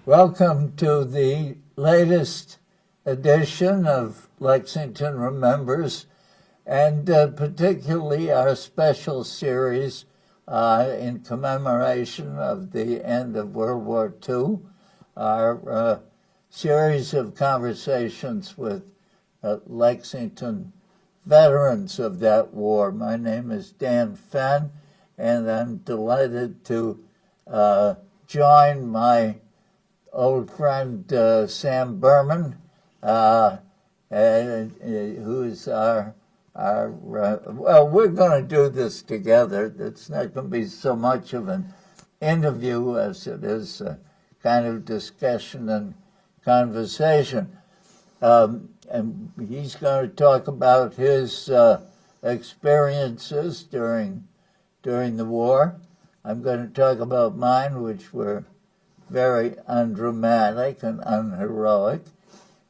Welcome to the latest edition of Lexington Remembers, and particularly our special series in commemoration of the end of World War II, our series of conversations with Lexington veterans of that war. My name is Dan Fenn, and I'm delighted to join my old friend Sam Berman, who's our well, we're going to do this together. It's not going to be so much of an interview as it is a kind of discussion and conversation. And he's going to talk about his experiences during the war. I'm going to talk about mine, which were very undramatic and unheroic,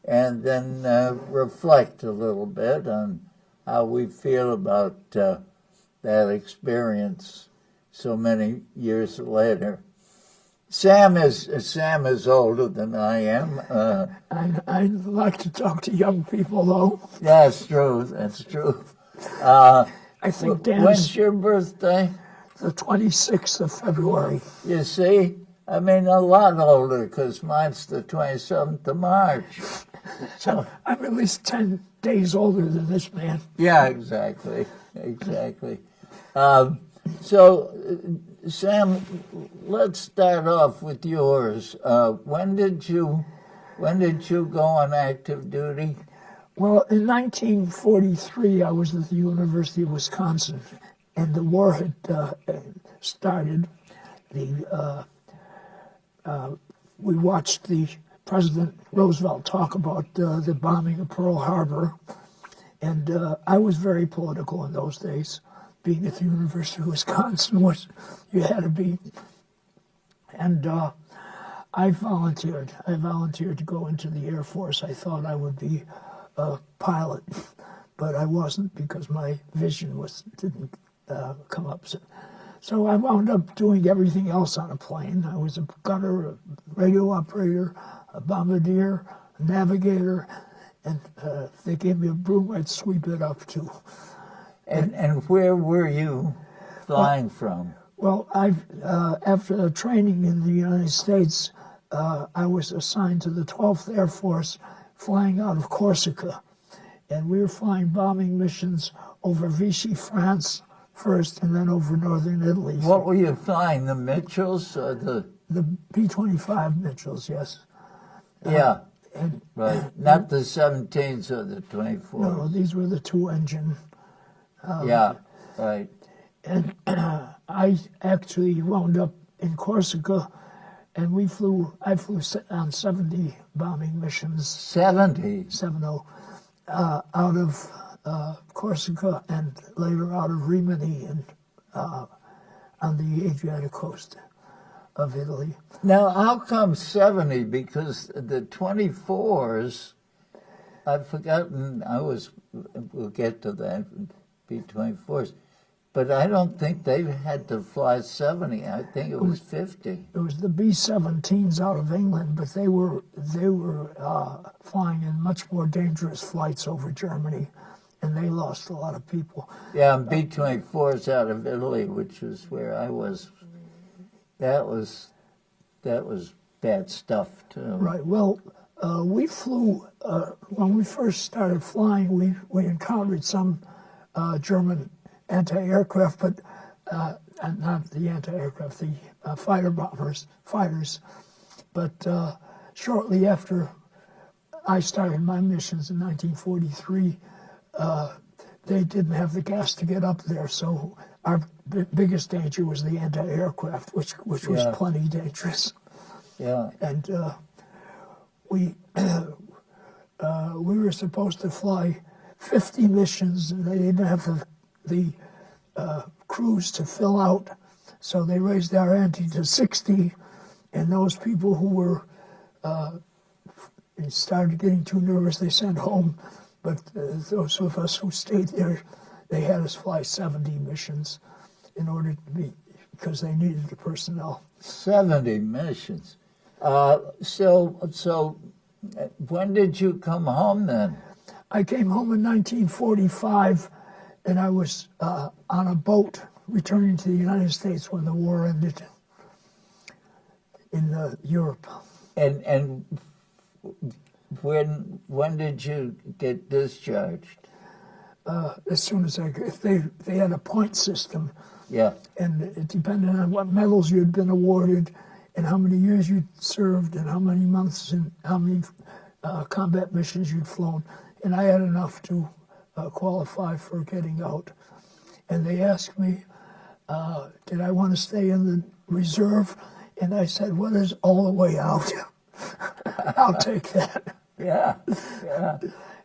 and then reflect a little bit on how we feel about that experience so many years later. Sam is older than I am. I like to talk to young people, though. That's true. That's true. I think Dan's when's your birthday? The 26th of February. You see, I mean, a lot older, because mine's the 27th of March. So I'm at least 10 days older than this man. Yeah, exactly. So, Sam, let's start off with yours. When did you go on active duty? Well, in 1943, I was at the University of Wisconsin, and the war had started. We watched the President Roosevelt talk about the bombing of Pearl Harbor, and I was very political in those days. Being at the University of Wisconsin was, you had to be. And I volunteered. To go into the Air Force. I thought I would be a pilot, but I wasn't because my vision didn't come up. So I wound up doing everything else on a plane. I was a gunner, a radio operator, a bombardier, a navigator, and if they gave me a broom, I'd sweep it up too. And where were you flying from? Well, after the training in the United States, I was assigned to the 12th Air Force, flying out of Corsica, and we were flying bombing missions over Vichy, France first, and then over northern Italy. What were you flying? The Mitchells or the B-25 Mitchells? Yes. Yeah. Right. Not the 17s or the 24s. No, these were the two-engine. Yeah. Right. And I actually wound up in Corsica, and I flew on 70 bombing missions. 70? 70. Out of Corsica and later out of Rimini and on the Adriatic coast of Italy. Now, how come 70? Because the 24s, I've forgotten, we'll get to that, B-24s, but I don't think they had to fly 70. I think it was 50. It was the B-17s out of England, but they were flying in much more dangerous flights over Germany, and they lost a lot of people. Yeah, and B-24s out of Italy, which was where I was. That was bad stuff too. Right. Well, we flew when we first started flying. We encountered some German anti-aircraft, but not the anti-aircraft, the fighters. But shortly after I started my missions in 1943, they didn't have the gas to get up there, so our biggest danger was the anti-aircraft, which was plenty dangerous. Yeah. And we were supposed to fly 50 missions, and they didn't have the crews to fill out, so they raised our ante to 60, and those people who were started getting too nervous, they sent home. But those of us who stayed there, they had us fly 70 missions in order to be, because they needed the personnel. 70 missions. So when did you come home then? I came home in 1945, and I was on a boat returning to the United States when the war ended in Europe. And when did you get discharged? As soon as they had a point system, Yeah. and it depended on what medals you had been awarded, and how many years you'd served, and how many months, and how many combat missions you'd flown. And I had enough to qualify for getting out. And they asked me, did I want to stay in the reserve? And I said, what is all the way out? I'll take that. Yeah. Yeah.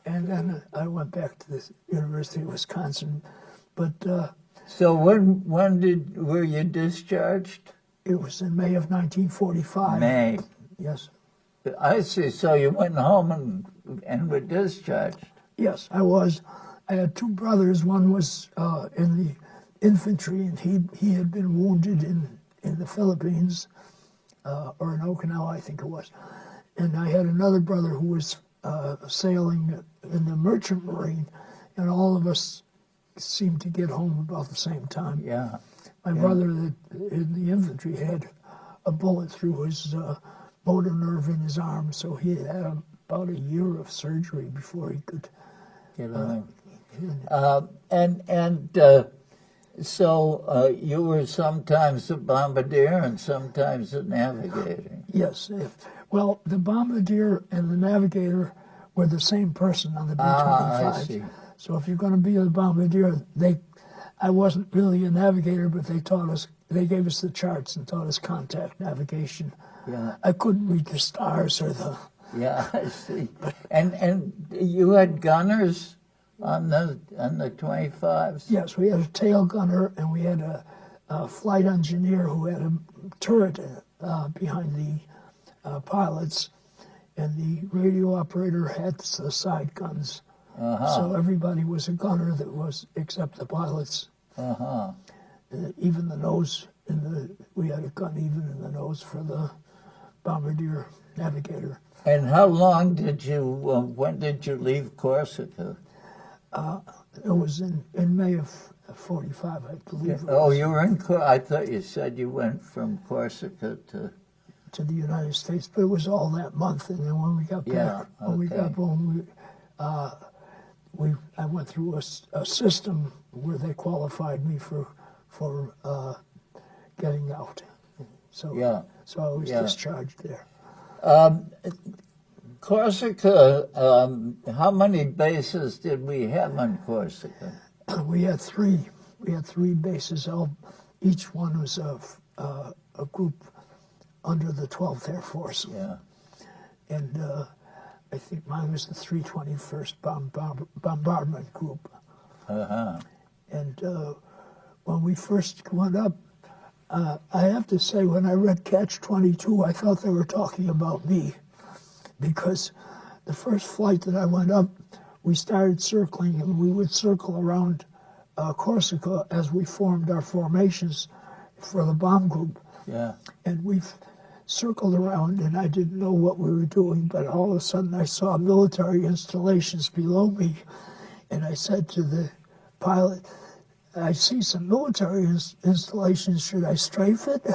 And then I went back to the University of Wisconsin. But So when were you discharged? it was in May of 1945. May. Yes. I see. So you went home and were discharged. Yes, I was. I had two brothers. One was in the infantry, and he had been wounded in the Philippines, or in Okinawa, I think it was. And I had another brother who was sailing in the merchant marine, and all of us seemed to get home about the same time. Yeah. My brother in the infantry had a bullet through his motor nerve in his arm, so he had about a year of surgery before he could. So you were sometimes a bombardier and sometimes a navigator. Yes. Well, the bombardier and the navigator were the same person on the B-25. I see. So if you're going to be a bombardier, I wasn't really a navigator, but they gave us the charts and taught us contact navigation. Yeah. I couldn't read the stars or the. Yeah, I see. And you had gunners on the 25s? Yes, we had a tail gunner, and we had a flight engineer who had a turret behind the pilots, and the radio operator had the side guns. So everybody was a gunner except the pilots. Even the nose, we had a gun even in the nose for the bombardier navigator. And how long when did you leave Corsica? It was in May of 45, I believe. Oh, you were in Corsica. I thought you said you went from Corsica to the United States, but it was all that month. And then when we got back, when we got home, I went through a system where they qualified me for getting out. So I was discharged there. Corsica, how many bases did we have on Corsica? We had three. We had three bases. Each one was a group under the 12th Air Force. Yeah. And I think mine was the 321st Bombardment Group. And when we first went up, I have to say, when I read Catch-22, I thought they were talking about me, because the first flight that I went up, we started circling, and we would circle around Corsica as we formed our formations for the bomb group. Yeah. And we circled around, and I didn't know what we were doing, but all of a sudden I saw military installations below me, and I said to the pilot, I see some military installations, should I strafe it?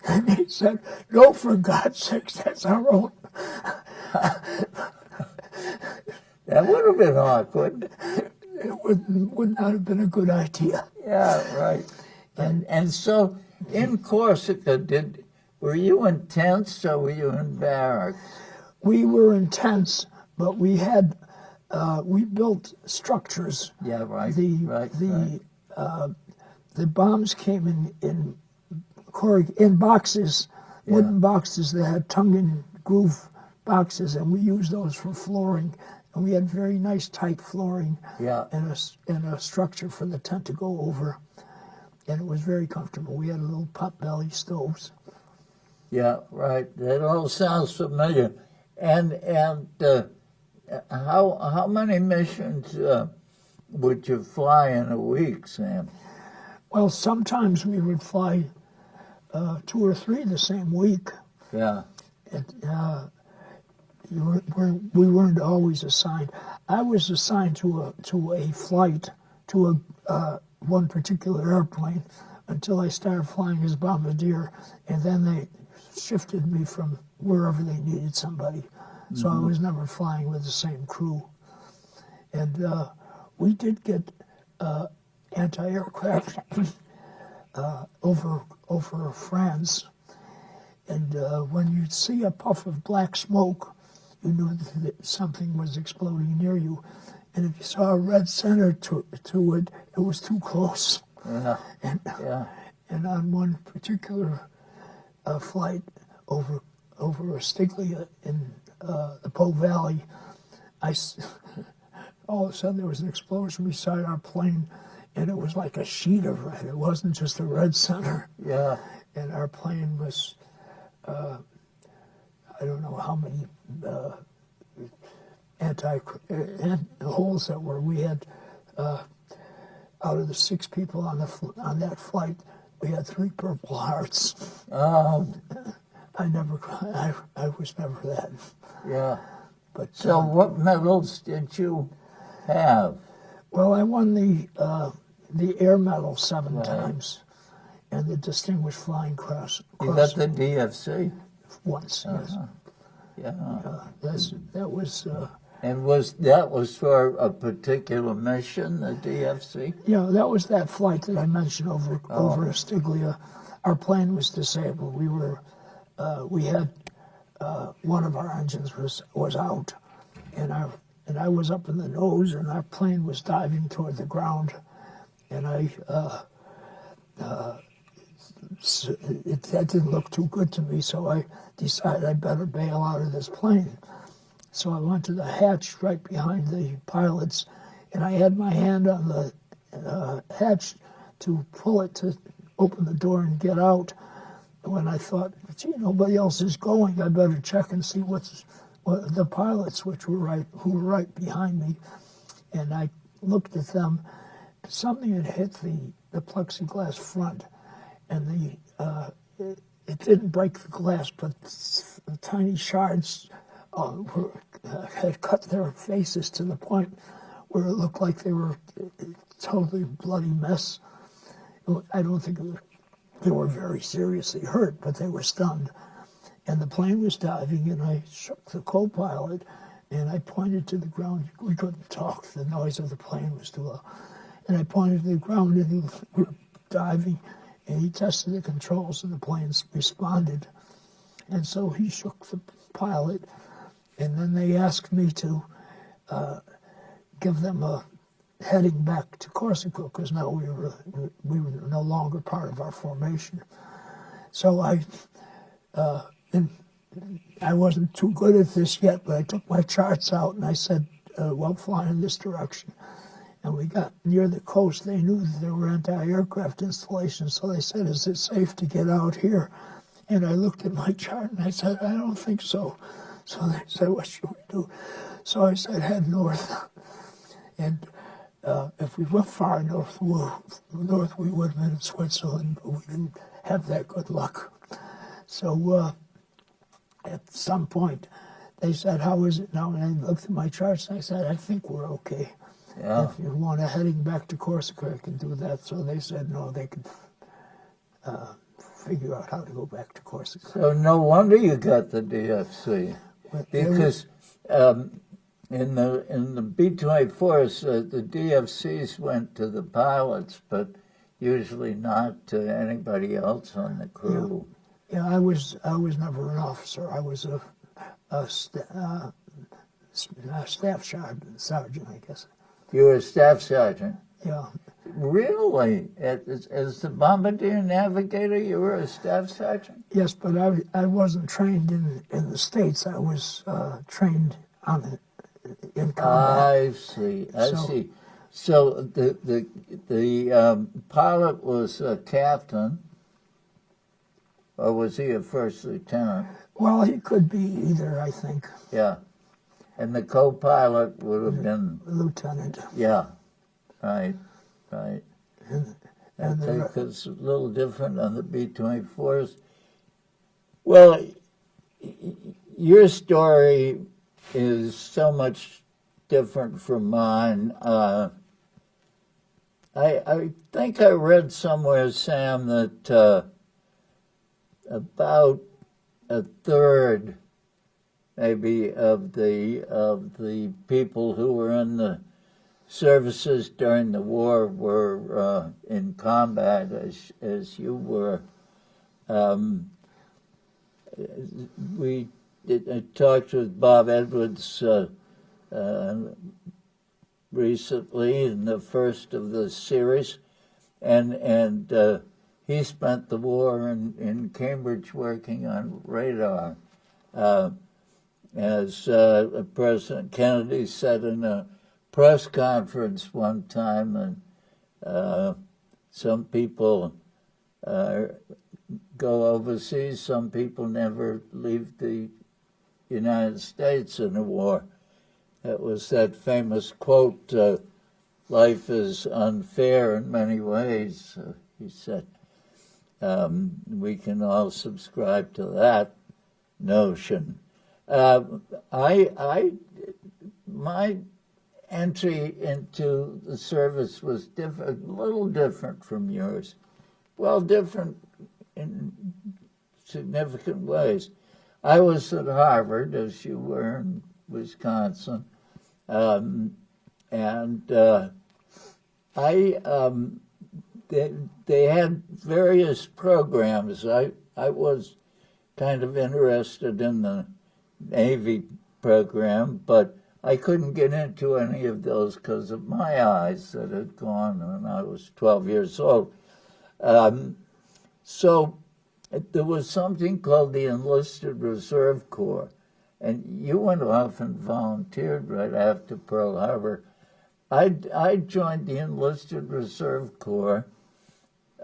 And he said, no, for God's sakes, that's our own. That would have been awkward. It would not have been a good idea. Yeah, right. And so in Corsica, were you in tents or were you in barracks? We were in tents, but we had we built structures. Yeah, right. The bombs came in boxes, wooden boxes that had tongue and groove boxes, and we used those for flooring. And we had very nice tight flooring. Yeah. And a structure for the tent to go over, and it was very comfortable. We had little pot-belly stoves. Yeah, right. That all sounds familiar. And how many missions would you fly in a week, Sam? Well, sometimes we would fly 2 or 3 the same week. Yeah. We weren't always assigned. I was assigned to a flight to one particular airplane until I started flying as bombardier, and then they shifted me from wherever they needed somebody. So I was never flying with the same crew. And we did get anti-aircraft over France. And when you'd see a puff of black smoke, you knew that something was exploding near you. And if you saw a red center to it, it was too close. Yeah. And on one particular flight over Ostiglia in the Po Valley, all of a sudden there was an explosion beside our plane, and it was like a sheet of red. It wasn't just a red center. Yeah. And our plane was, I don't know how many holes that were. We had, out of the 6 people on that flight, we had 3 Purple Hearts. Oh. I was never that. Yeah. But So what medals did you have? well, I won the Air Medal 7 times, and the Distinguished Flying Cross. You got the DFC? Once, yes. Yeah. That was. And that was for a particular mission, the DFC? Yeah, that was that flight that I mentioned over Ostiglia. Our plane was disabled. We had one of our engines was out, and I was up in the nose, and our plane was diving toward the ground, and that didn't look too good to me, so I decided I better bail out of this plane. So I went to the hatch right behind the pilots, and I had my hand on the hatch to pull it to open the door and get out. When I thought, gee, nobody else is going, I better check and see what the pilots, who were right behind me. And I looked at them. Something had hit the plexiglass front, and it didn't break the glass, but the tiny shards had cut their faces to the point where it looked like they were a totally bloody mess. I don't think they were very seriously hurt, but they were stunned. And the plane was diving, and I shook the co-pilot, and I pointed to the ground. We couldn't talk. The noise of the plane was too loud. And I pointed to the ground, and we were diving, and he tested the controls, and the plane responded. And so he shook the pilot, and then they asked me to give them a heading back to Corsica, because now we were no longer part of our formation. So I wasn't too good at this yet, but I took my charts out and I said, well, fly in this direction. And we got near the coast. They knew that there were anti-aircraft installations, so they said, is it safe to get out here? And I looked at my chart and I said, I don't think so. So they said, what should we do? So I said, head north. And if we went far north, we would have been in Switzerland, but we didn't have that good luck. So at some point, they said, how is it now? And I looked at my charts and I said, I think we're okay. Yeah. If you want a heading back to Corsica, I can do that. So they said, no, they could figure out how to go back to Corsica. So no wonder you got the DFC. Because in the B-24s, the DFCs went to the pilots, but usually not to anybody else on the crew. Yeah, I was never an officer. I was a staff sergeant, I guess. You were a staff sergeant? Yeah. Really? As the bombardier navigator, you were a staff sergeant? Yes, but I wasn't trained in the States. I was trained in combat. I see. So the pilot was a captain, or was he a first lieutenant? Well, he could be either, I think. Yeah. And the co-pilot would have been... Lieutenant. Yeah. Right. And I think it's a little different on the B-24s. Well, your story is so much different from mine. I think I read somewhere, Sam, that about a third, maybe, of the people who were in the services during the war were in combat, as you were. We talked with Bob Edwards recently in the first of the series, and he spent the war in Cambridge working on radar. As President Kennedy said in a press conference one time, and some people go overseas, some people never leave the United States in a war. It was that famous quote, life is unfair in many ways, he said. We can all subscribe to that notion. My entry into the service was different, a little different from yours. Well, different in significant ways. I was at Harvard, as you were in Wisconsin, and they had various programs. I was kind of interested in the Navy program, but I couldn't get into any of those because of my eyes that had gone when I was 12 years old. So there was something called the Enlisted Reserve Corps, and you went off and volunteered right after Pearl Harbor. I joined the Enlisted Reserve Corps,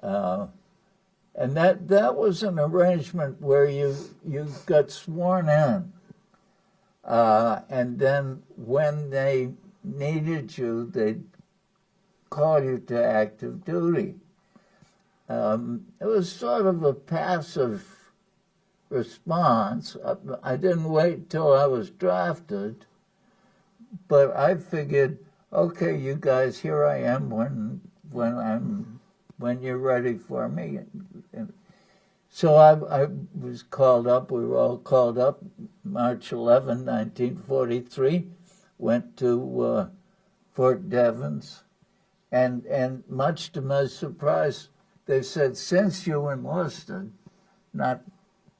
and that was an arrangement where you got sworn in, and then when they needed you, they'd call you to active duty. It was sort of a passive response. I didn't wait till I was drafted, but I figured, okay, you guys, here I am when you're ready for me. So I was called up. We were all called up. March 11, 1943, went to Fort Devens, and much to my surprise, they said, since you enlisted, not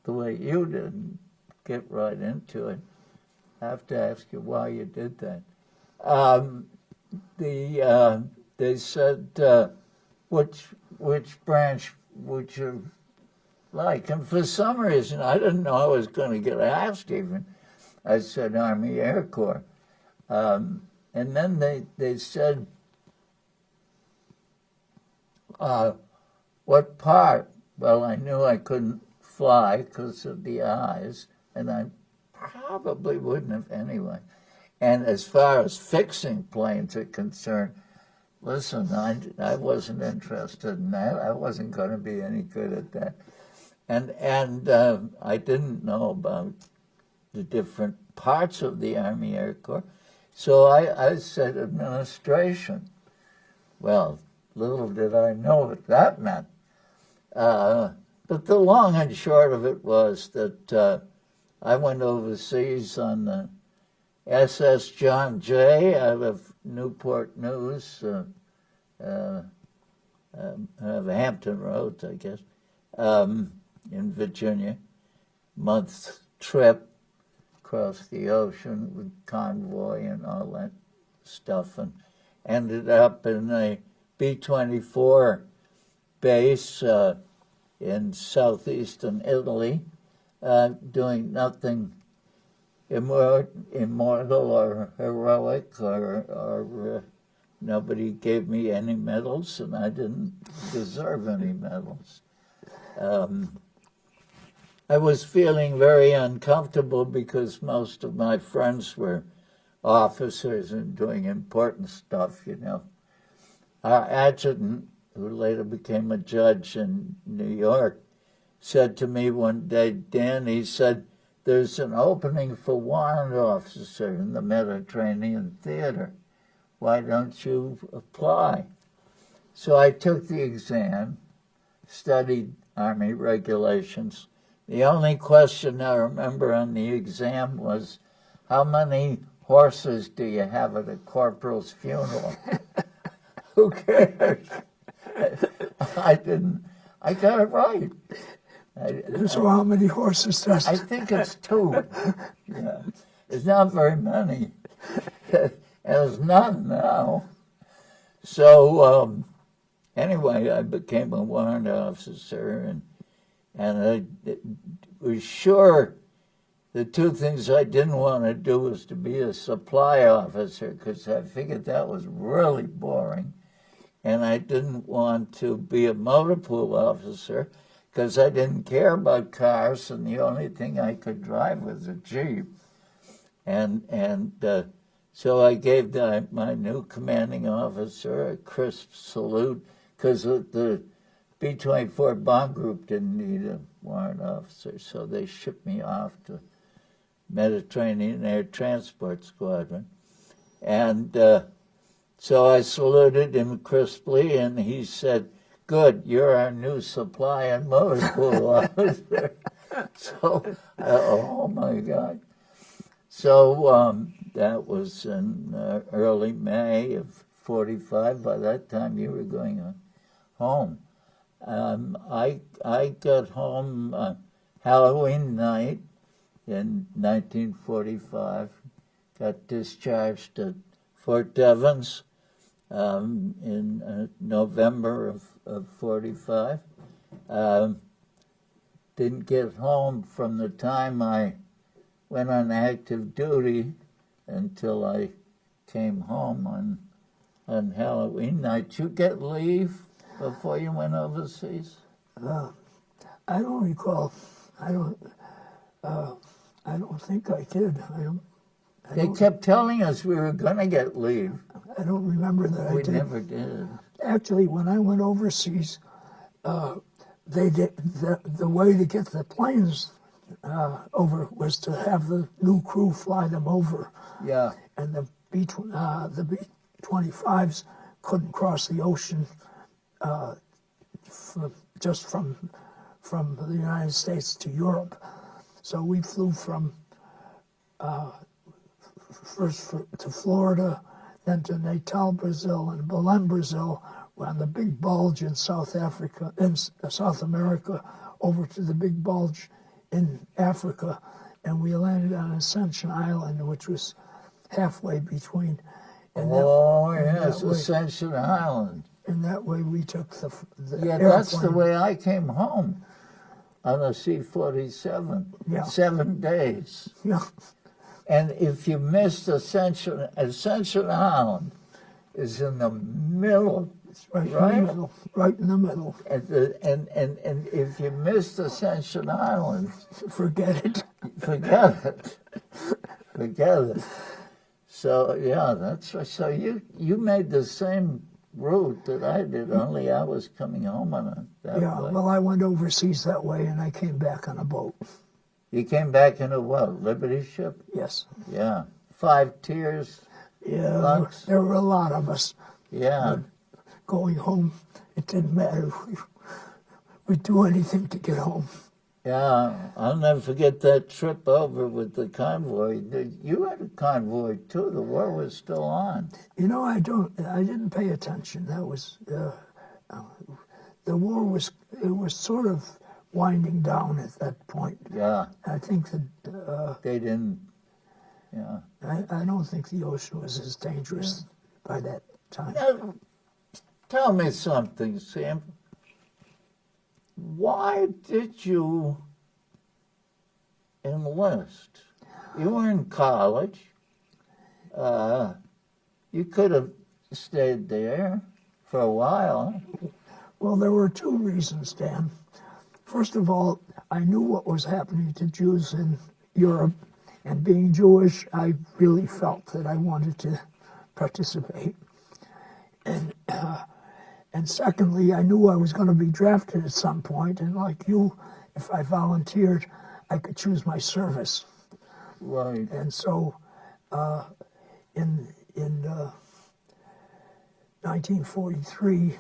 the way you did, get right into it, I have to ask you why you did that. They said, which branch would you like? And for some reason, I didn't know I was going to get asked even. I said Army Air Corps. And then they said, what part? Well, I knew I couldn't fly because of the eyes, and I probably wouldn't have anyway. And as far as fixing planes are concerned, listen, I wasn't interested in that. I wasn't going to be any good at that. And I didn't know about the different parts of the Army Air Corps. So I said administration. Well, little did I know what that meant. But the long and short of it was that I went overseas on the SS John Jay out of Newport News, of Hampton Roads, I guess, in Virginia. Month trip across the ocean with Convoy and all that stuff, and ended up in a B-24 base in southeastern Italy, doing nothing immortal or heroic, or nobody gave me any medals, and I didn't deserve any medals. I was feeling very uncomfortable because most of my friends were officers and doing important stuff, you know. Our adjutant, who later became a judge in New York, said to me one day, Dan, he said, there's an opening for warrant officer in the Mediterranean Theater. Why don't you apply? So I took the exam, studied Army regulations. The only question I remember on the exam was, how many horses do you have at a corporal's funeral? Who cares? I got it right. So how many horses does I think it's 2. Yeah. It's not very many. And it's none now. So anyway, I became a warrant officer, and I was sure the 2 things I didn't want to do was to be a supply officer, because I figured that was really boring. And I didn't want to be a motor pool officer, because I didn't care about cars, and the only thing I could drive was a Jeep. And so I gave my new commanding officer a crisp salute, because the B-24 bomb group didn't need a warrant officer, so they shipped me off to Mediterranean Air Transport Squadron. And so I saluted him crisply, and he said, "Good, you're our new supply and motor pool officer." So, oh my God. So that was in early May of 45. By that time, you were going home. I got home Halloween night in 1945. Got discharged at Fort Devens in November of 45. Didn't get home from the time I went on active duty until I came home on Halloween night. You get leave before you went overseas? I don't recall. I don't think I did. They kept telling us we were going to get leave. I don't remember that I We did. never did. Actually, when I went overseas, they did the way to get the planes over was to have the new crew fly them over. Yeah. And the B-25s couldn't cross the ocean just from the United States to Europe. So we flew from first to Florida, then to Natal, Brazil, and Belém, Brazil, on the big bulge in South Africa, in South America, over to the big bulge in Africa, and we landed on Ascension Island, which was halfway between. And yes, Ascension Island. And that way we took the Yeah, airplane. that's the way I came home on a C-47. Yeah. 7 days. Yeah. And if you missed Ascension Island is in the middle. It's right, Right? in the middle. Right in the middle. And if you missed Ascension Island, Forget it. forget it. Forget it. So yeah, that's right. So you made the same route that I did, only I was coming home on it that Yeah, way. well, I went overseas that way, and I came back on a boat. You came back in a what? Liberty ship? Yes. Yeah. 5 tiers. Yeah, Lux. there were a lot of us Yeah. going home. It didn't matter. We'd do anything to get home. Yeah, I'll never forget that trip over with the convoy. You had a convoy too. The war was still on. You know, I didn't pay attention. That was, the war was sort of winding down at that point. Yeah, I think that, they didn't. Yeah. I don't think the ocean was as dangerous by that time. Now, tell me something, Sam. Why did you enlist? You were in college. You could have stayed there for a while. Well, there were 2 reasons, Dan. First of all, I knew what was happening to Jews in Europe, and being Jewish, I really felt that I wanted to participate. And secondly, I knew I was going to be drafted at some point, and like you, if I volunteered, I could choose my service. Right. And so in 1943,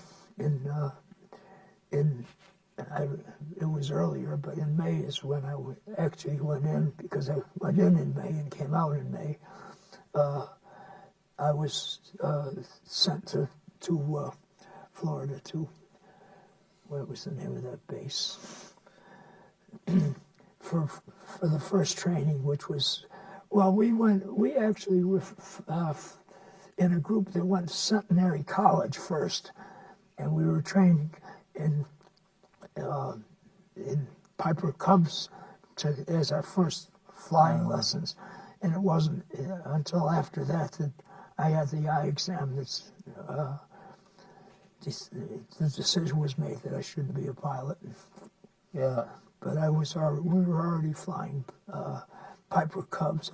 it was earlier, but in May is when I actually went in, because I went in May and came out in May. I was sent to Florida to, what was the name of that base? for the first training, which was, well, we actually were in a group that went to Centenary College first, and we were training in Piper Cubs as our first flying lessons, and it wasn't until after that that I had the eye exam that's the decision was made that I shouldn't be a pilot. Yeah. But we were already flying Piper Cubs.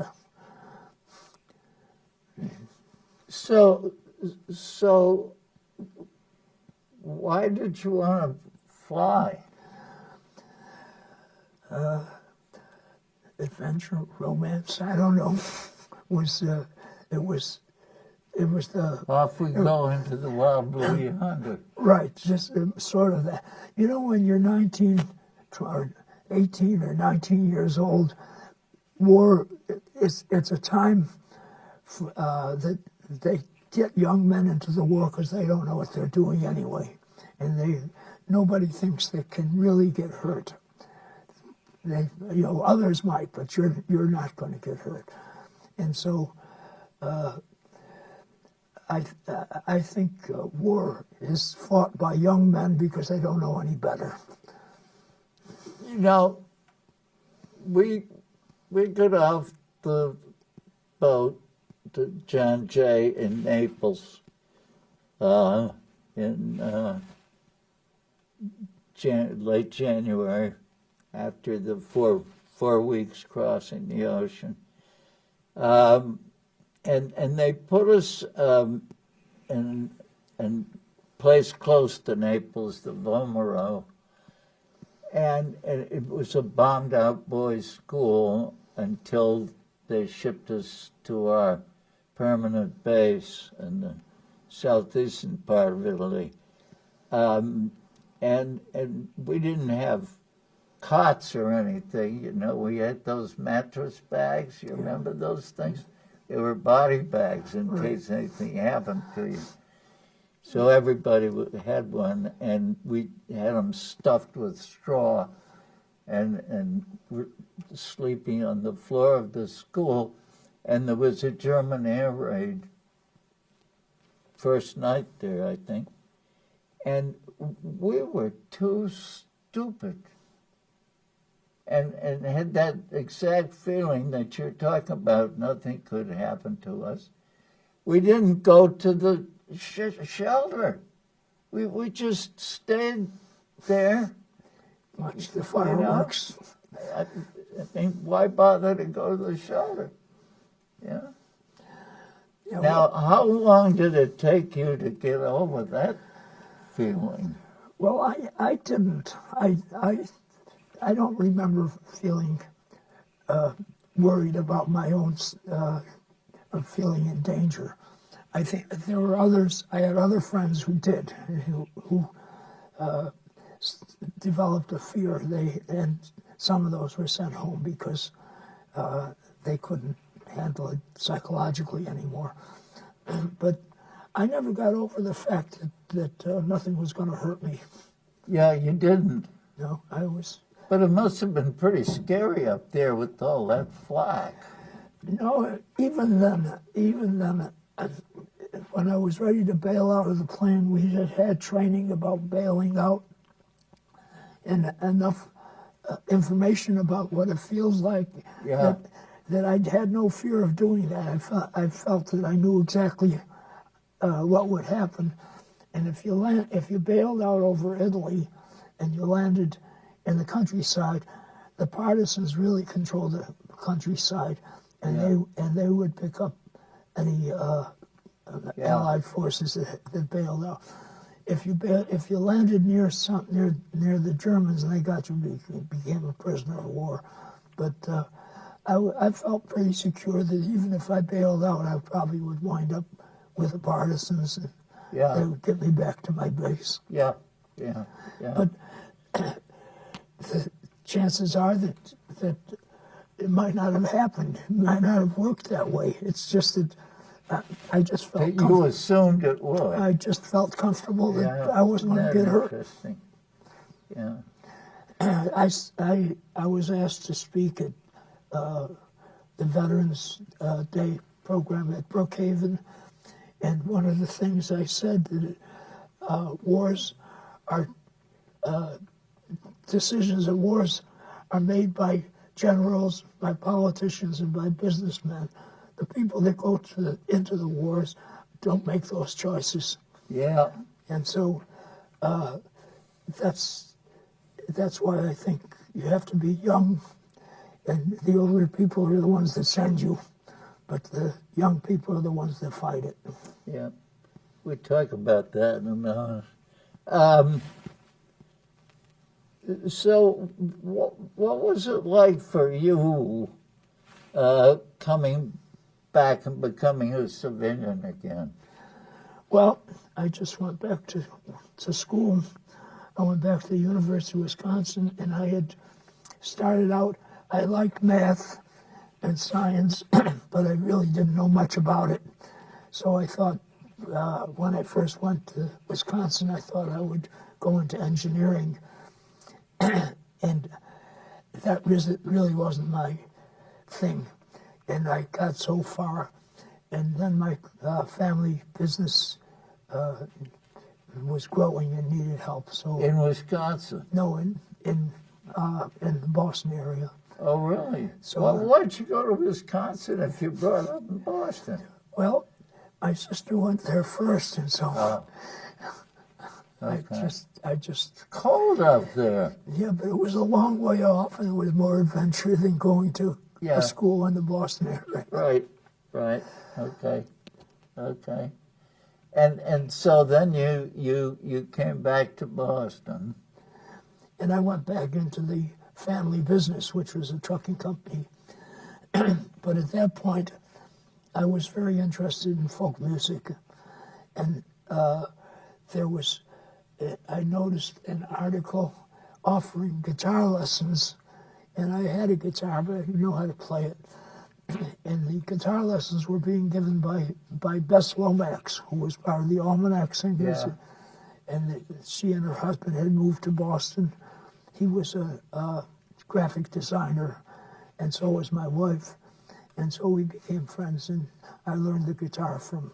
So why did you want to fly? Adventure, romance, I don't know. It was the Off we go into the WWII. right, just sort of that. You know, when you're 19 or 18 or 19 years old, war, it's a time that they get young men into the war because they don't know what they're doing anyway, and nobody thinks they can really get hurt. Others might, but you're not going to get hurt, and so I think war is fought by young men because they don't know any better. You know, we got off the boat to John Jay in Naples in late January, after the four weeks crossing the ocean, and they put us in a place close to Naples, the Vomero, and it was a bombed-out boys' school until they shipped us to our permanent base in the southeastern part of Italy, and we didn't have cots or anything. You know, we had those mattress bags. You remember those things? They were body bags in case anything happened to you. So everybody had one, and we had them stuffed with straw, and sleeping on the floor of the school. And there was a German air raid first night there, I think, and we were too stupid. And had that exact feeling that you're talking about, nothing could happen to us. We didn't go to the shelter. We just stayed there. Watch the fireworks. I mean, why bother to go to the shelter? Yeah. Now, how long did it take you to get over that feeling? Well, I didn't. I don't remember feeling worried about my own feeling in danger. I think there were others. I had other friends who did, who developed a fear. And some of those were sent home because they couldn't handle it psychologically anymore. But I never got over the fact that nothing was going to hurt me. Yeah, you didn't. No, I was. But it must have been pretty scary up there with all that flak. No, even then, when I was ready to bail out of the plane, we had training about bailing out and enough information about what it feels like that I had no fear of doing that. I felt that I knew exactly what would happen. And if you bailed out over Italy and you landed in the countryside, the partisans really controlled the countryside, and they would pick up any Allied forces that bailed out. If you landed near the Germans and they got you, you became a prisoner of war. But I felt pretty secure that even if I bailed out, I probably would wind up with the partisans, and Yeah. they would get me back to my base. Yeah. But the chances are that it might not have happened. It might not have worked that way. It's just that I just felt That you assumed it would. I just felt comfortable that Yeah. I wasn't going to Isn't get that hurt. Interesting. Yeah. I was asked to speak at the Veterans Day program at Brookhaven, and one of the things I said that wars are decisions of wars are made by generals, by politicians, and by businessmen. The people that go into the wars don't make those choices, Yeah. and so that's why I think you have to be young, and the older people are the ones that send you, but the young people are the ones that fight it. Yeah. We talk about that in a minute. So, what was it like for you coming back and becoming a civilian again? Well, I just went back to school. I went back to the University of Wisconsin, and I had started out, I liked math and science, but I really didn't know much about it. So I thought, when I first went to Wisconsin, I thought I would go into engineering. And that really wasn't my thing. And I got so far, and then my family business was growing and needed help. So In Wisconsin? no, in the Boston area. Oh, really? So, Well, why'd you go to Wisconsin if you brought up in Boston? Well, my sister went there first, and so Okay. I just Cold up there. yeah, but it was a long way off, and it was more adventure than going to Yeah. a school in the Boston area. Right. Okay. And so then you came back to Boston. And I went back into the family business, which was a trucking company. But at that point, I was very interested in folk music, and I noticed an article offering guitar lessons, and I had a guitar, but I didn't know how to play it. And the guitar lessons were being given by Bess Lomax, who was part of the Almanac Singers. Yeah. And she and her husband had moved to Boston. He was a graphic designer, and so was my wife. And so we became friends, and I learned the guitar from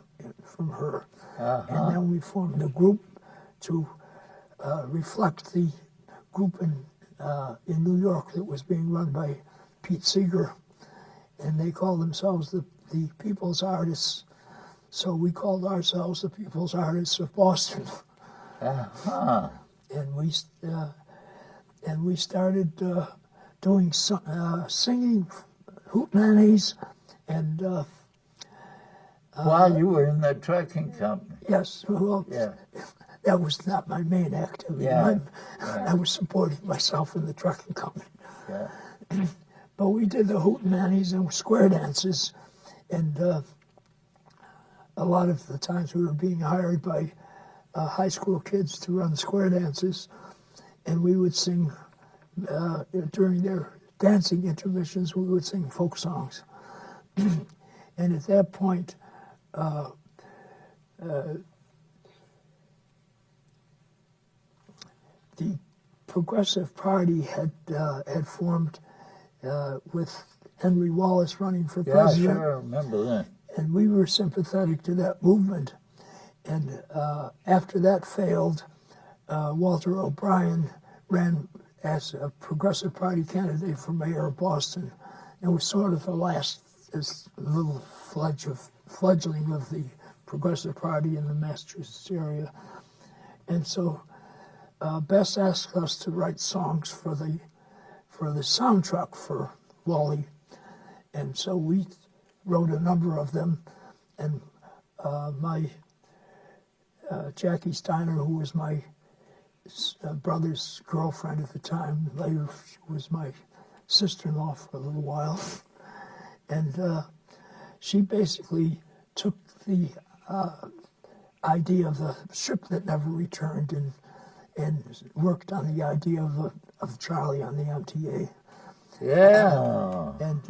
her. And then we formed a group to reflect the group in New York that was being run by Pete Seeger, and they called themselves the People's Artists. So we called ourselves the People's Artists of Boston. And we started doing singing hootenannies, and While you were in the trucking company. yes, well, Yeah. that was not my main activity. Yeah, I was supporting myself in the trucking company. Yeah. But we did the hootenannies and square dances, and a lot of the times we were being hired by high school kids to run square dances, and we would sing during their dancing intermissions. We would sing folk songs, and at that point, the Progressive Party had formed with Henry Wallace running for Yeah, president. sure, I remember that. And we were sympathetic to that movement. And after that failed, Walter O'Brien ran as a Progressive Party candidate for mayor of Boston. It was sort of the last little fledgling of the Progressive Party in the Massachusetts area. And so Bess asked us to write songs for the soundtrack for Wally. And so we wrote a number of them, and my Jackie Steiner, who was my brother's girlfriend at the time, later she was my sister-in-law for a little while, and she basically took the idea of the ship that never returned and worked on the idea of Charlie on the MTA. Yeah. And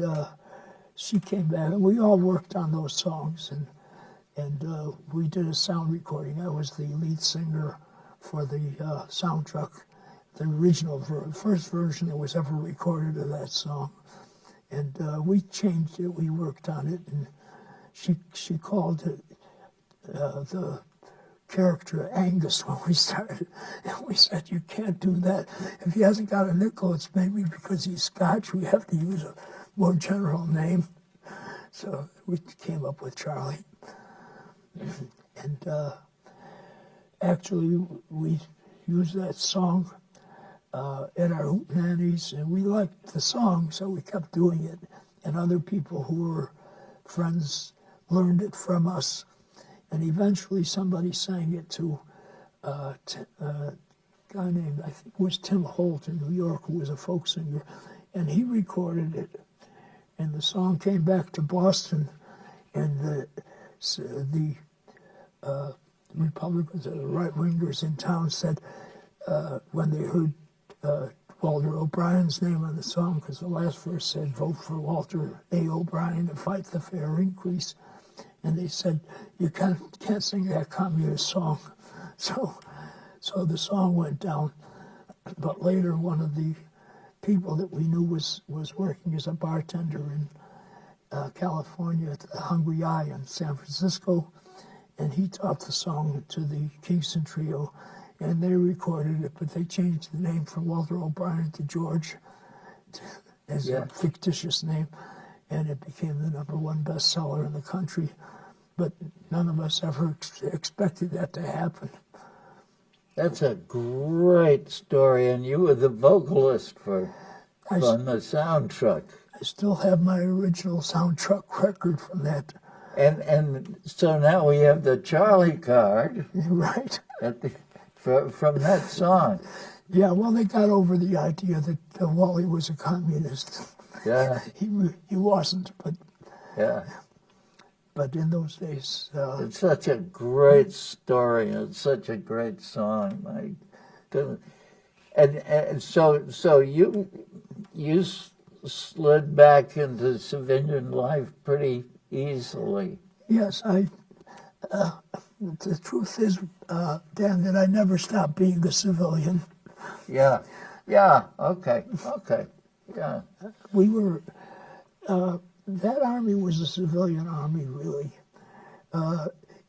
she came back, and we all worked on those songs, and we did a sound recording. I was the lead singer for the soundtrack, the original, first version that was ever recorded of that song. And we changed it, we worked on it, and she called it the character Angus when we started. And we said, you can't do that. If he hasn't got a nickel, it's maybe because he's Scotch. We have to use a more general name. So we came up with Charlie. And actually, we used that song at our hootenannies, and we liked the song, so we kept doing it. And other people who were friends learned it from us. And eventually somebody sang it to a guy named, I think it was Tim Holt in New York, who was a folk singer, and he recorded it. And the song came back to Boston, and the Republicans, the right-wingers in town said, when they heard Walter O'Brien's name on the song, because the last verse said, vote for Walter A. O'Brien to fight the fare increase. And they said, you can't sing that communist song. So the song went down. But later, one of the people that we knew was working as a bartender in California at the Hungry Eye in San Francisco. And he taught the song to the Kingston Trio. And they recorded it, but they changed the name from Walter O'Brien to George as a fictitious name. And it became the #1 bestseller in the country. But none of us ever expected that to happen. That's a great story, and you were the vocalist on the soundtrack. I still have my original soundtrack record from that. And so now we have the Charlie card Right. from that song. Yeah, well, they got over the idea that Wally was a communist. Yeah. He wasn't, but Yeah. But in those days, it's such a great story. It's such a great song. My goodness. And so you slid back into civilian life pretty easily. Yes, the truth is, Dan, that I never stopped being a civilian. Yeah. Okay. Yeah. We were. That army was a civilian army, really.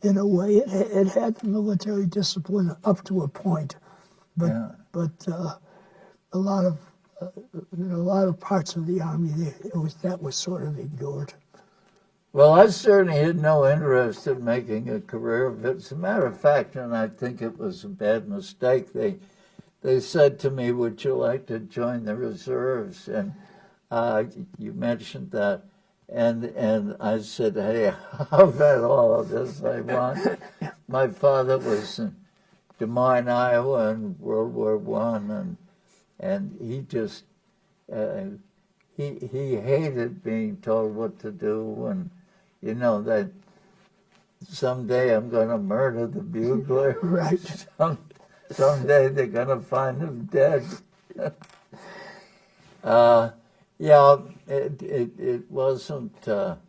In a way, it had the military discipline up to a point, but a lot of parts of the army that was sort of ignored. Well, I certainly had no interest in making a career of it. As a matter of fact, and I think it was a bad mistake, they said to me, would you like to join the reserves? And you mentioned that. And I said, hey, I've had all of this I want. My father was in Des Moines, Iowa in World War I, and he just, he hated being told what to do, and that someday I'm going to murder the bugler. Right. Someday they're going to find him dead. It wasn't a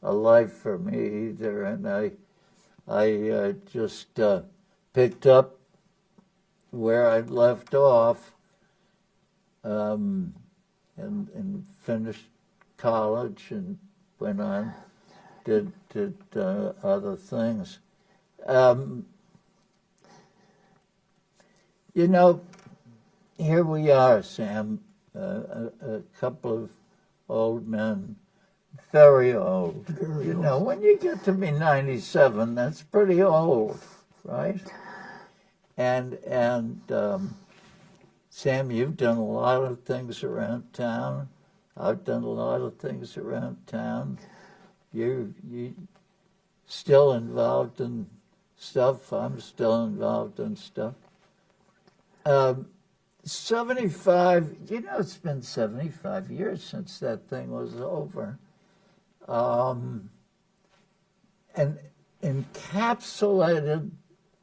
life for me either, and I just picked up where I'd left off, and finished college and went on, did other things. Here we are, Sam. A couple of old men, very old. Very old. When you get to be 97, that's pretty old, right? And Sam, you've done a lot of things around town. I've done a lot of things around town. You still involved in stuff. I'm still involved in stuff. 75, it's been 75 years since that thing was over. An encapsulated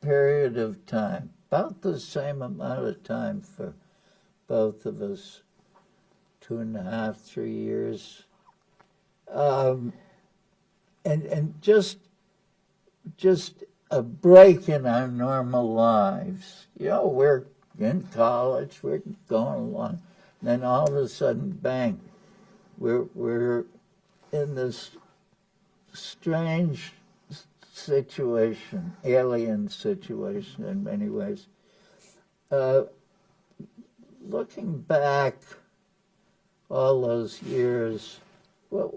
period of time, about the same amount of time for both of us, 2.5, 3 years. And just a break in our normal lives. We're in college, we're going along, and then all of a sudden, bang, we're in this strange situation, alien situation in many ways. Looking back all those years, what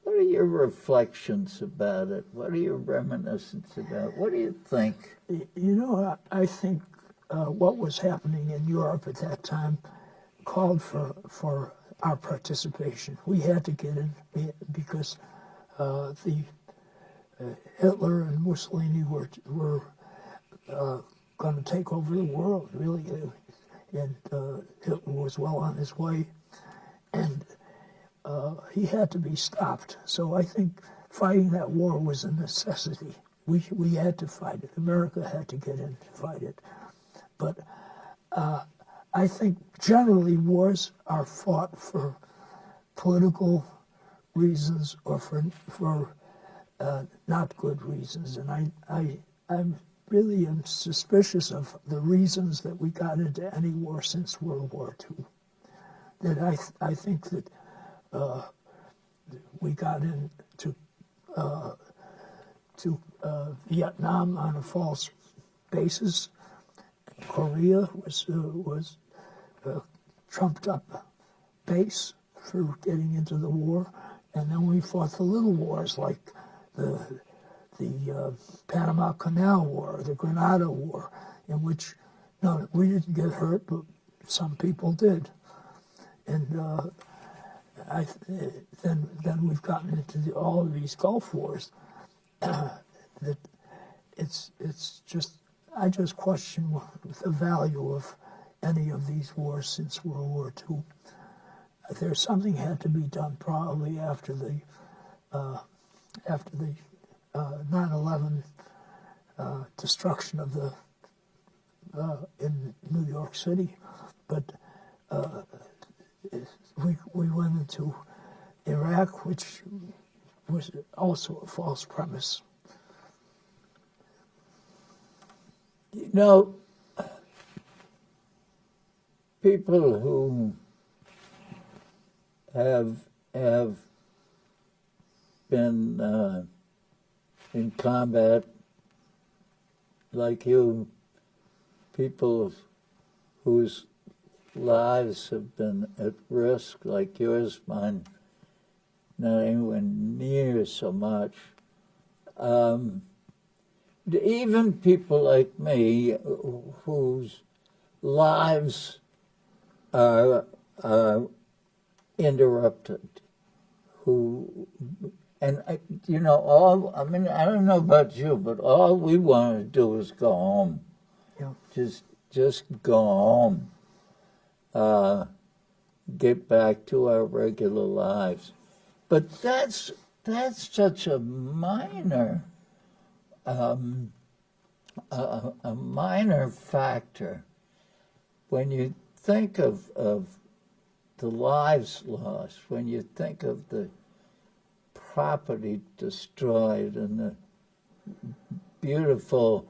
are your reflections about it? What are your reminiscences about? What do you think? I think what was happening in Europe at that time called for our participation. We had to get in because Hitler and Mussolini were going to take over the world, really, and Hitler was well on his way, and he had to be stopped. So I think fighting that war was a necessity. We had to fight it. America had to get in to fight it. But I think generally wars are fought for political reasons or for not good reasons. And I'm really suspicious of the reasons that we got into any war since World War II. That I think that we got into Vietnam on a false basis. Korea was a trumped up base for getting into the war, and then we fought the little wars like the Panama Canal War, the Grenada War, in which we didn't get hurt, but some people did, and then we've gotten into all of these Gulf wars. That it's just. I just question the value of any of these wars since World War II. There's something had to be done probably after the 9/11 destruction of in New York City, but we went into Iraq, which was also a false premise. People who have been in combat, like you, people whose lives have been at risk, like yours, mine, not anywhere near so much. Even people like me, whose lives are interrupted, I don't know about you, but all we want to do is go home. Yeah. Just go home. Get back to our regular lives. But that's such a minor a minor factor when you think of the lives lost, when you think of the property destroyed and the beautiful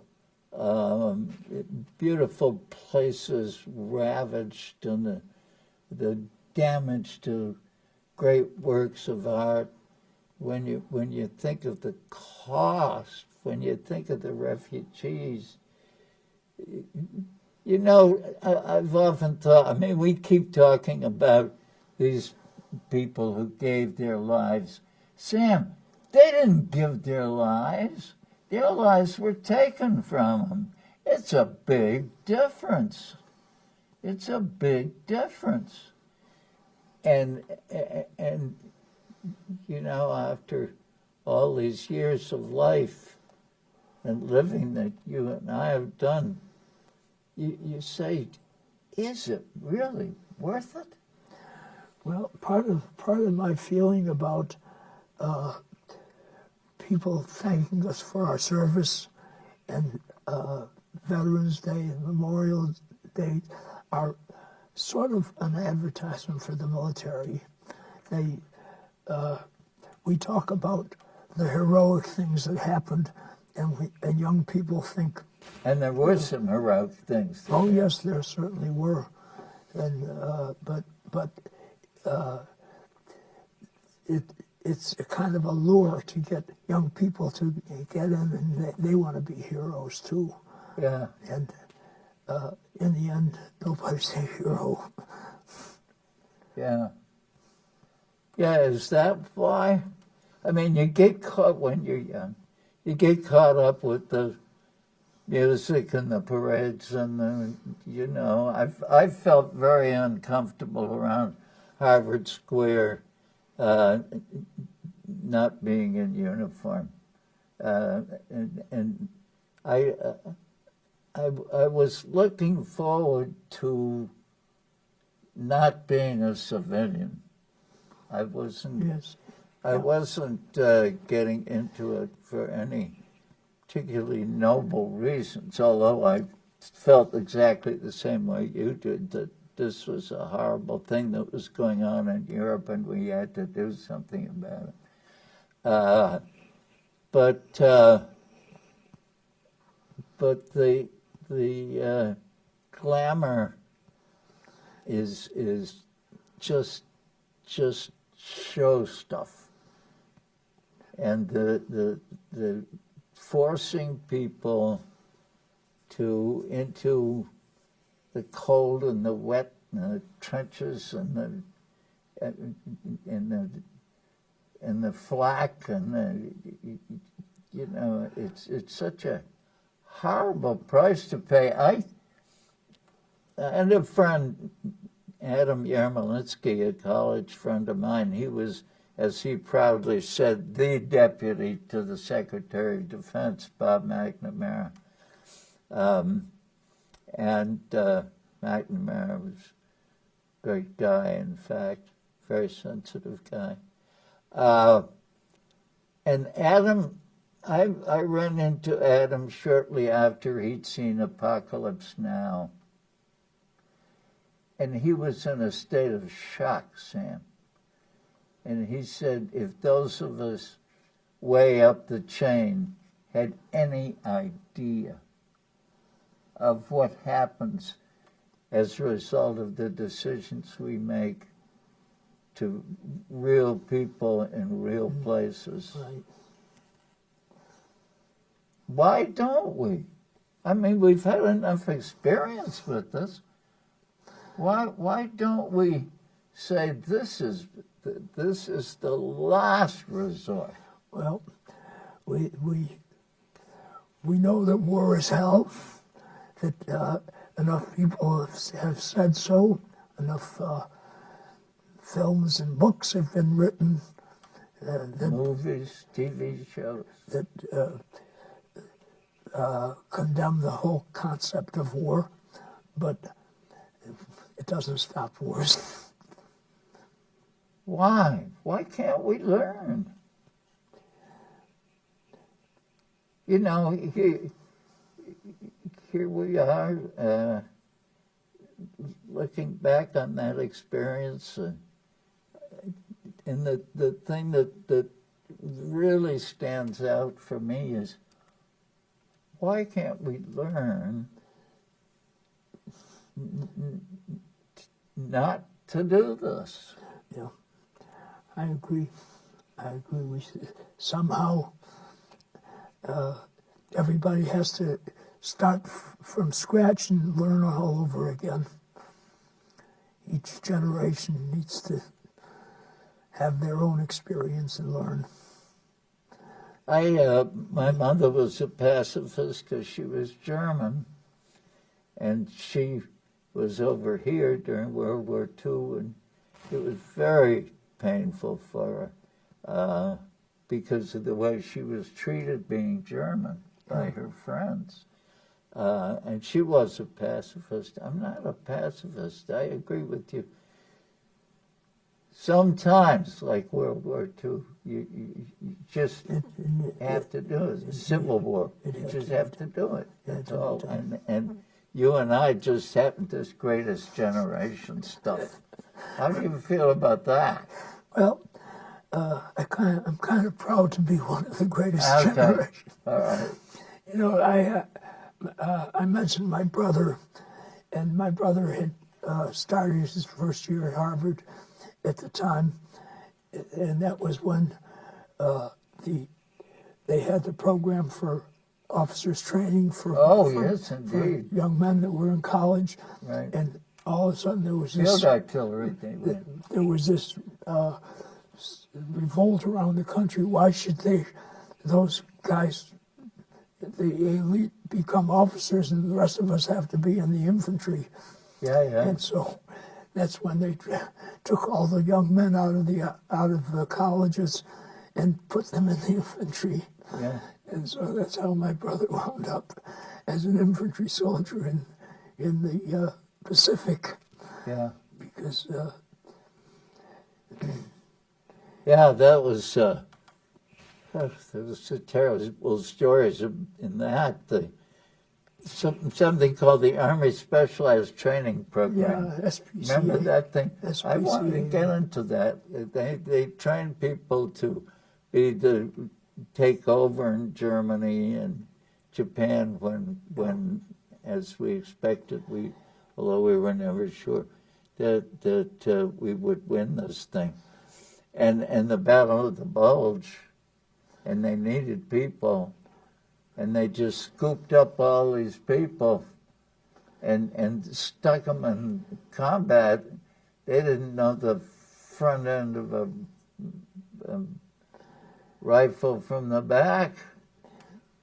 places ravaged and the damage to great works of art, when you think of the cost, when you think of the refugees, I've often thought, we keep talking about these people who gave their lives. Sam, they didn't give their lives. Their lives were taken from them. It's a big difference. It's a big difference. And after all these years of life and living that you and I have done, you say, is it really worth it? Well, part of my feeling about people thanking us for our service and Veterans Day and Memorial Day are sort of an advertisement for the military. We talk about the heroic things that happened, and young people think. And there were some heroic things. Oh yes, there certainly were, and it's a kind of a lure to get young people to get in, and they want to be heroes too. Yeah. And in the end, nobody's a hero. Yeah. Yeah, is that why? I mean, you get caught when you're young. You get caught up with the music and the parades and the, you know, I felt very uncomfortable around Harvard Square, not being in uniform, and I was looking forward to not being a civilian. I wasn't. Yes. I wasn't getting into it for any particularly noble reasons, although I felt exactly the same way you did, that this was a horrible thing that was going on in Europe and we had to do something about it. But the glamour is just show stuff. And the forcing people into the cold and the wet and the trenches and the flak and you know, it's such a horrible price to pay. I had a friend, Adam Yarmolinsky, a college friend of mine. He was, as he proudly said, the deputy to the Secretary of Defense, Bob McNamara. McNamara was a great guy, in fact, very sensitive guy. And Adam, I ran into Adam shortly after he'd seen Apocalypse Now. And he was in a state of shock, Sam. And he said, if those of us way up the chain had any idea of what happens as a result of the decisions we make to real people in real places, Right. Why don't we? I mean, we've had enough experience with this. Why don't we say this is the last resort? Well, we know that war is hell. That enough people have said so. Enough films and books have been written. Movies, TV shows. That condemn the whole concept of war, but it doesn't stop wars. Why? Why can't we learn? You know, here we are, looking back on that experience, and the thing that really stands out for me is, why can't we learn not to do this? Yeah, I agree. We should, somehow everybody has to start from scratch and learn all over again. Each generation needs to have their own experience and learn. My mother was a pacifist because she was German, and she was over here during World War II, and it was very painful for her because of the way she was treated being German by her friends. and she was a pacifist. I'm not a pacifist. I agree with you. Sometimes, like World War II, you just have to do it. The Civil War, you just have to do it. That's all. And you and I just happened this greatest generation stuff. How do you feel about that? Well, I'm kind of proud to be one of the greatest Okay. generations. All right. You know, I mentioned my brother, and my brother had started his first year at Harvard at the time, and that was when they had the program for officers training for, Yes, for indeed. young men that were in college, Right. and all of a sudden there was Field this artillery, they went. there was this revolt around the country. Why should those guys, the elite, become officers, and the rest of us have to be in the infantry? Yeah, yeah. And so that's when they took all the young men out of the colleges and put them in the infantry. Yeah. And so that's how my brother wound up as an infantry soldier in the Pacific. Yeah. Because Yeah, that was there was some terrible stories in that. Something called the Army Specialized Training Program. yeah, SPCA. Remember that thing? I SPCA. wanted to get into that. They trained people to take over in Germany and Japan when as we expected, although we were never sure that we would win this thing. And the Battle of the Bulge, and they needed people, and they just scooped up all these people and stuck them in combat. They didn't know the front end of a rifle from the back,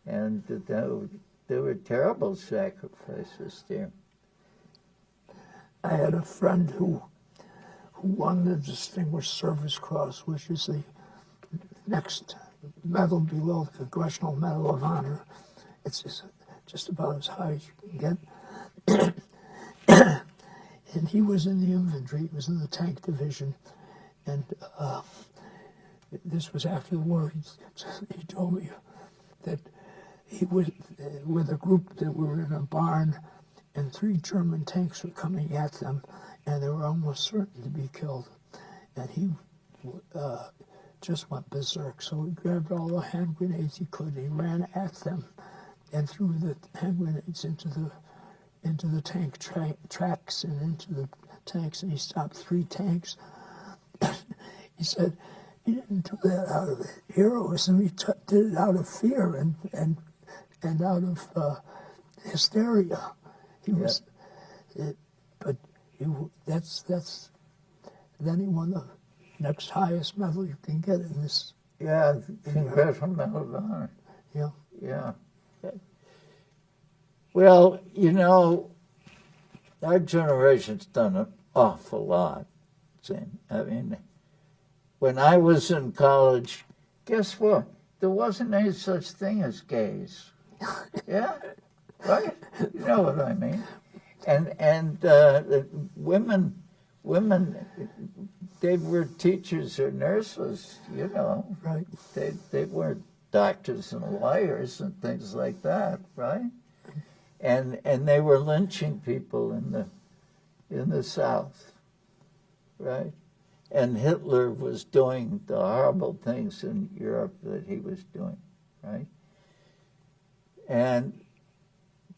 and there were terrible sacrifices there. I had a friend who won the Distinguished Service Cross, which is the next medal below the Congressional Medal of Honor. It's just about as high as you can get. And he was in the infantry. He was in the tank division. And this was after the war. He told me that he was with a group that were in a barn, and 3 German tanks were coming at them, and they were almost certain to be killed. And he just went berserk. So he grabbed all the hand grenades he could, and he ran at them and threw the hand grenades into the tank tracks and into the tanks, and he stopped 3 tanks. He said he didn't do that out of heroism. He did it out of fear and out of hysteria. He was, that's. Then he won the next highest medal you can get in this. Yeah, Congressional Medal of Honor. Yeah. Yeah. Well, our generation's done an awful lot. I mean, when I was in college, guess what? There wasn't any such thing as gays. Yeah, right? You know what I mean? And women, they were teachers or nurses, Right. They weren't doctors and lawyers and things like that, right? And they were lynching people in the South, right? And Hitler was doing the horrible things in Europe that he was doing, right? And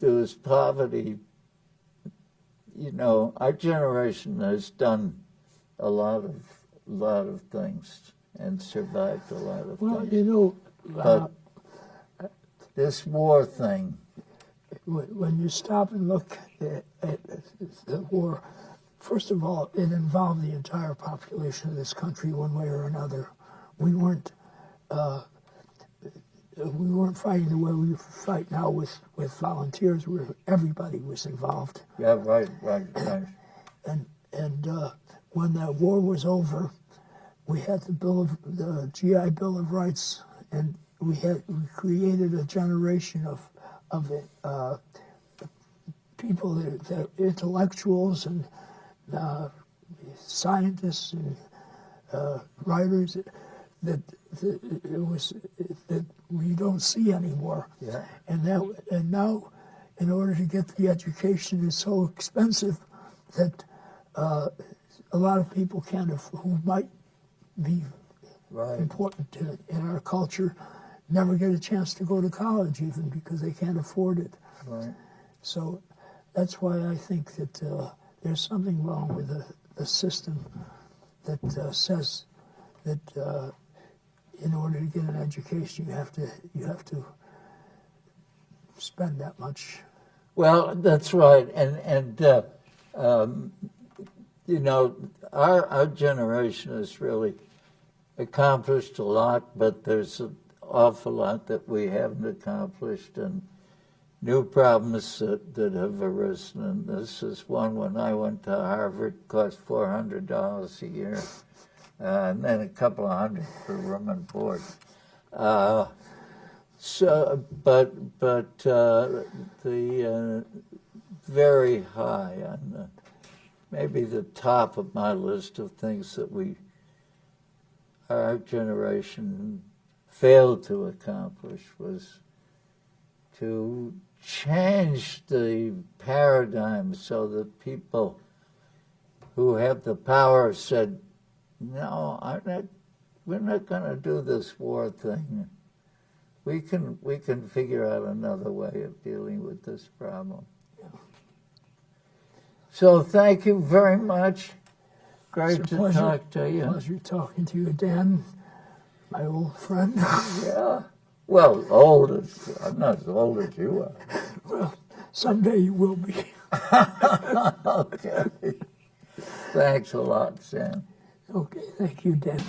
there was poverty. Our generation has done a lot of things and survived a lot of things. But this war thing. When you stop and look at the war, first of all, it involved the entire population of this country one way or another. We weren't fighting the way we fight now with volunteers, where everybody was involved. Yeah, right. And when that war was over, we had the GI Bill of Rights, and we created a generation of people that are intellectuals and scientists and writers that we don't see anymore. Yeah. And now, in order to get the education, is so expensive that a lot of people who might be Right. important in our culture never get a chance to go to college even because they can't afford it. Right. So that's why I think that there's something wrong with the system that says that in order to get an education you have to spend that much. Well, that's right, and you know, our generation has really accomplished a lot, but there's an awful lot that we haven't accomplished, and new problems that have arisen. And this is one. When I went to Harvard, it cost $400 a year, and then a couple of hundred for room and board. So, but the very high on maybe the top of my list of things that our generation failed to accomplish was to change the paradigm so that people who have the power said, no, we're not going to do this war thing. We can figure out another way of dealing with this problem. So thank you very much. Great to talk to you. Pleasure talking to you, Dan, my old friend. Yeah. Well, I'm not as old as you are. Well, someday you will be. Okay. Thanks a lot, Sam. Okay, thank you, Dan.